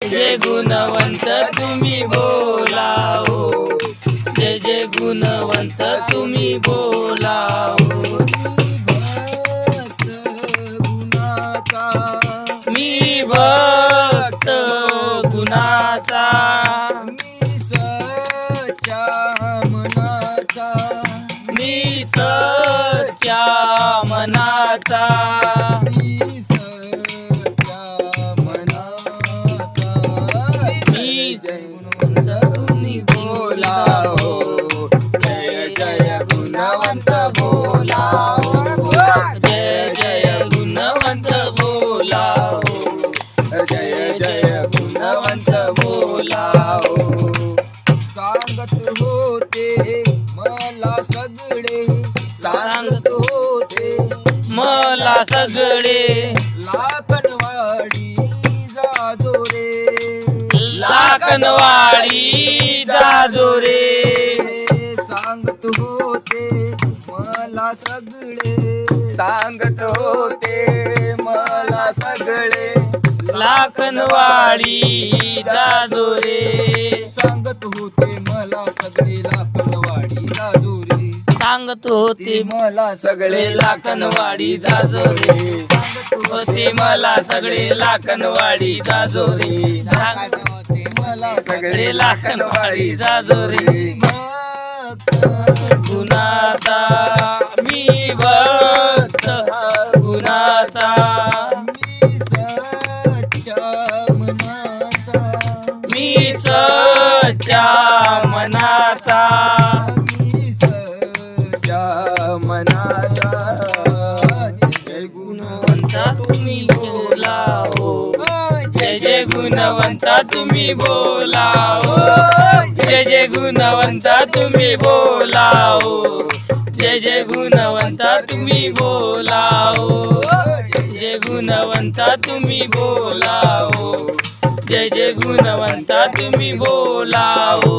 जय गुणवंत तुम्ही बोलाओ, जय जय गुणवंत तुम्ही बोलाओ। मी भक्त गुणाचा, मी सच्चा मनाचा, मी सच्चा मनाचा, मी सच्चा मनाचा। मी जय गुणवंत तुम्ही बोलाओ, जय जय गुणवंत बोलाओ, जय जय गुणवंत बोलाओ, जय जय गुणवंत बोलाओ। सांगत होते मला सगळे, सांगत होते मला सगळे, लाकणवाडी जाजोरे, लाकणवाडी जाजोरे। सांगत होते मला सगळे, सांगत होते मला सगळे, लाकणवाडी जाजोरे। सांगत होते मला सगळे लाकणवाडी जाजोरे, सांगत होते मला सगळे लाकणवाडी जाजोरे, सांगत होते मला सगळे लाकणवाडी जाजोरे, सांगत होते मला सगळे लाकणवाडी जाजोरे। गुणाचा मी भक्त गुणाचा, मी सच्चा मनाचा, मी सच्चा मनाचा, मी सच्चा मनाचा। जय गुणवंता तुम्ही बोलाओ, जय जय गुणवंता तुम्ही बोलाओ, जय जय गुणवंता तुम्ही बोलाओ, जय जय गुणवंता तुम्ही बोलाओ, जय गुणवंता तुम्ही बोलाओ, जय जय गुणवंता तुम्ही बोलाओ।